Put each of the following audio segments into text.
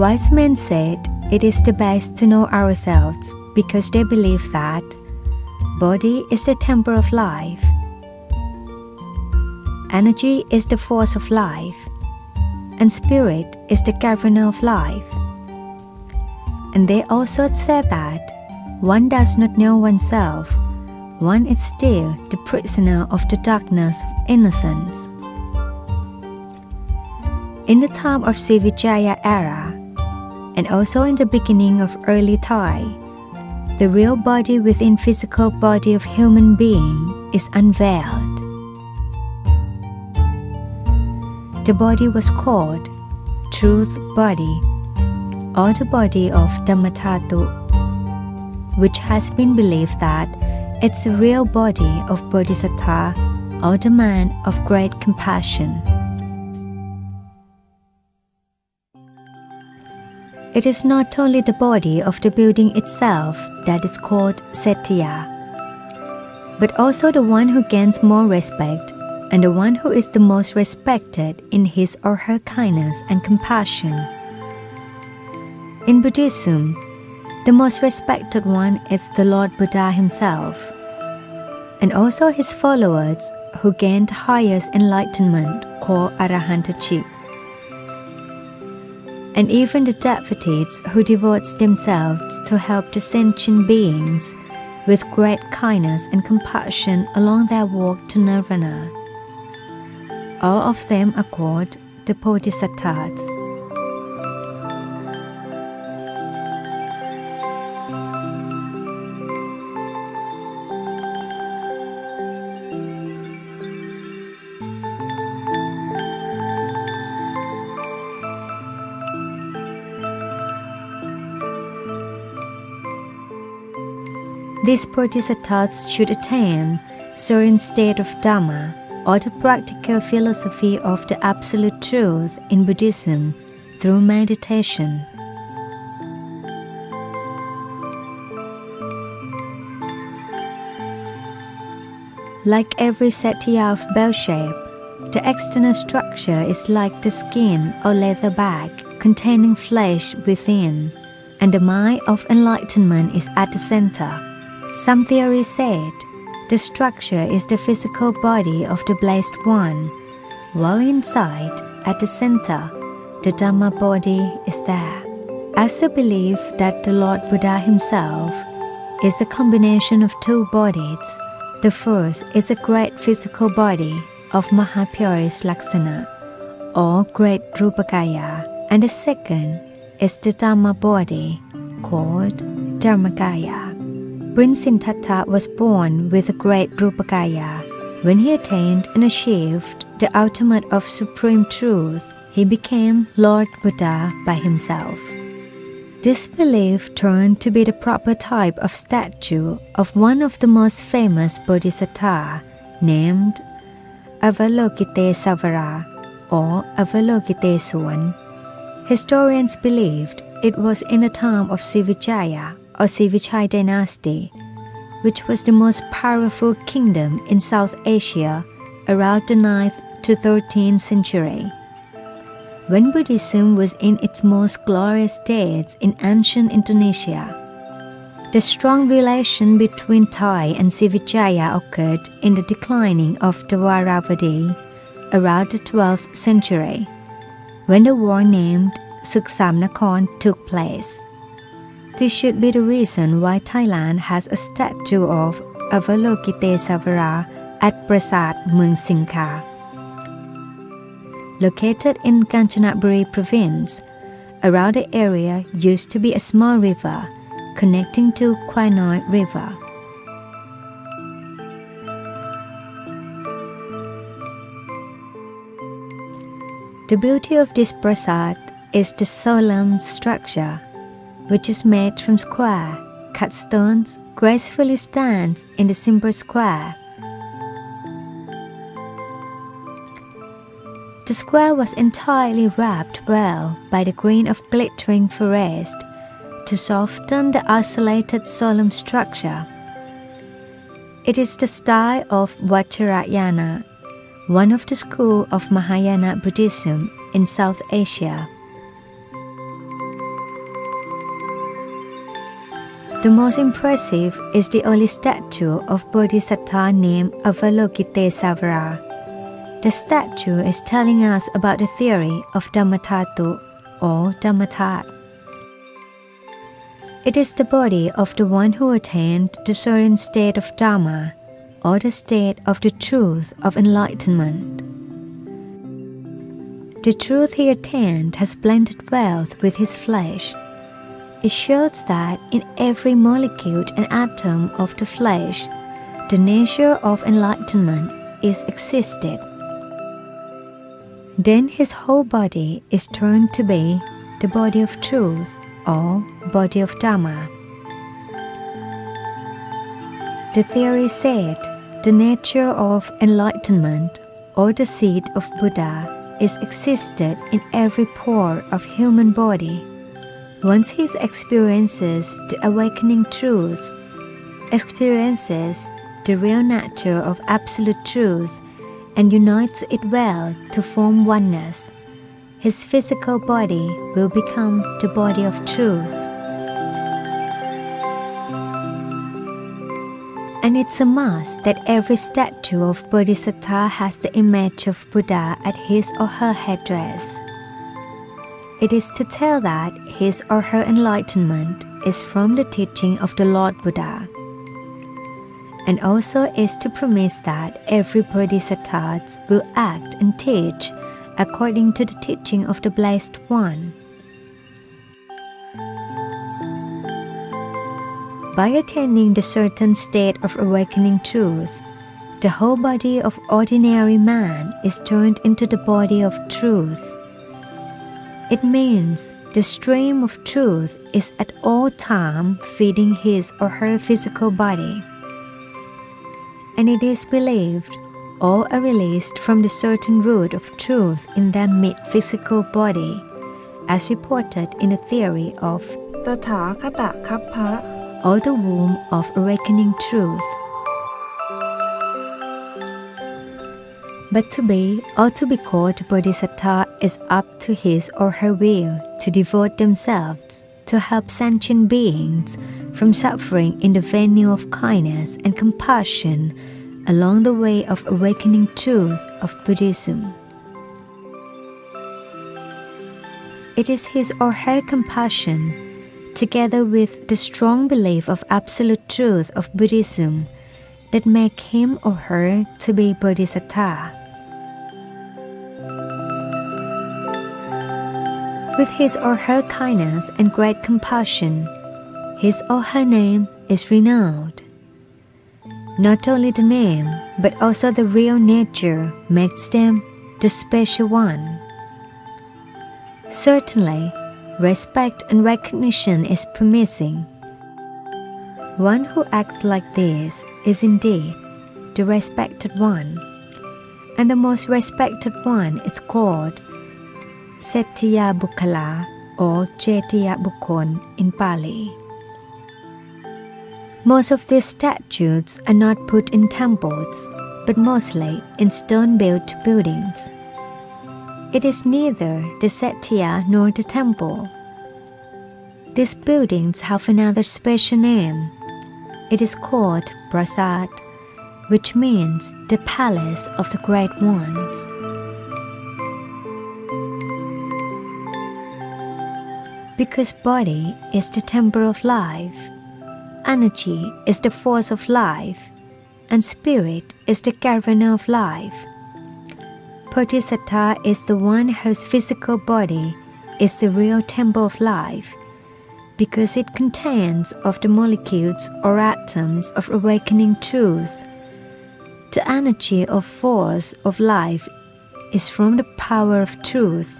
Wise men said it is the best to know ourselves because they believe that body is the temple of life, energy is the force of life, and spirit is the governor of life. And they also said that one does not know oneself, one is still the prisoner of the darkness of innocence. In the time of Srivijaya era, and also in the beginning of early Thai, the real body within physical body of human being is unveiled. The body was called truth body, or the body of Dhammatatu, which has been believed that it's the real body of Bodhisattva, or the man of great compassion. It is not only the body of the building itself that is called Setthiya, but also the one who gains more respect and the one who is the most respected in his or her kindness and compassion. In Buddhism, the most respected one is the Lord Buddha himself, and also his followers who gained highest enlightenment called Arahantachip. And even the devotees who devote themselves to help the sentient beings with great kindness and compassion along their walk to nirvana. All of them are called the Bodhisattvas. These Bodhisattvas should attain certain state of Dhamma, or the practical philosophy of the absolute truth in Buddhism through meditation. Like every Setthiya of bell shape, the external structure is like the skin or leather bag containing flesh within, and the mind of enlightenment is at the center. Some theories said the structure is the physical body of the Blessed One, while inside, at the center, the Dhamma body is there. As the belief that the Lord Buddha himself is the combination of two bodies, the first is a great physical body of Mahapuris Laksana, or great Rupakaya, and the second is the Dhamma body, called Dharmakaya. Prince Sintatta was born with a great Rupakaya. When he attained and achieved the ultimate of supreme truth, he became Lord Buddha by himself. This belief turned to be the proper type of statue of one of the most famous Bodhisattva, named Avalokitesvara or Avalokiteswan. Historians believed it was in the time of Srivijaya or Srivijaya dynasty, which was the most powerful kingdom in South Asia around the 9th to 13th century. When Buddhism was in its most glorious days in ancient Indonesia, the strong relation between Thai and Srivijaya occurred in the declining of the Dwaravadi around the 12th century, when the war named Suksamnakorn took place. This should be the reason why Thailand has a statue of Avalokitesvara at Prasat Mueang Singkha. Located in Kanchanaburi province, around the area used to be a small river connecting to Kwai Noi River. The beauty of this prasat is the solemn structure, which is made from square, cut stones, gracefully stands in the simple square. The square was entirely wrapped well by the green of glittering forest to soften the isolated solemn structure. It is the style of Vajrayana, one of the school of Mahayana Buddhism in South Asia. The most impressive is the only statue of Bodhisattva named Avalokitesavara. The statue is telling us about the theory of Dhammatatu or Dhammatat. It is the body of the one who attained the certain state of Dhamma, or the state of the truth of enlightenment. The truth he attained has blended wealth with his flesh. It shows that in every molecule and atom of the flesh, the nature of enlightenment is existed. Then his whole body is turned to be the body of truth or body of Dhamma. The theory said the nature of enlightenment or the seed of Buddha is existed in every pore of human body. Once he experiences the awakening truth, experiences the real nature of absolute truth, and unites it well to form oneness, his physical body will become the body of truth. And it's a must that every statue of Bodhisattva has the image of Buddha at his or her headdress. It is to tell that his or her enlightenment is from the teaching of the Lord Buddha, and also is to promise that every Bodhisattva will act and teach according to the teaching of the Blessed One. By attaining the certain state of awakening truth, the whole body of ordinary man is turned into the body of truth. It means the stream of truth is at all time feeding his or her physical body. And it is believed all are released from the certain root of truth in their mid-physical body, as reported in the theory of ตถาคตคัพพะ or the womb of awakening truth. But to be or to be called Bodhisattva is up to his or her will to devote themselves to help sentient beings from suffering in the venue of kindness and compassion along the way of awakening truth of Buddhism. It is his or her compassion, together with the strong belief of absolute truth of Buddhism, that make him or her to be Bodhisattva. With his or her kindness and great compassion, his or her name is renowned. Not only the name, but also the real nature makes them the special one. Certainly, respect and recognition is promising. One who acts like this is indeed the respected one, and the most respected one is called Settiya Bukkala or Cetiya Bukkon in Pali. Most of these statues are not put in temples, but mostly in stone-built buildings. It is neither the Settiya nor the temple. These buildings have another special name. It is called Prasad, which means the palace of the great ones. Because body is the temple of life, energy is the force of life, and spirit is the governor of life. Bodhisattva is the one whose physical body is the real temple of life, because it contains of the molecules or atoms of awakening truth. The energy or force of life is from the power of truth,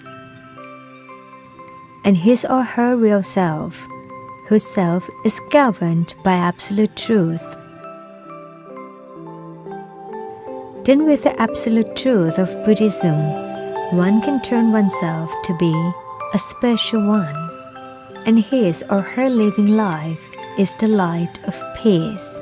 and his or her real self, whose self is governed by absolute truth. Then with the absolute truth of Buddhism, one can turn oneself to be a special one, and his or her living life is the light of peace.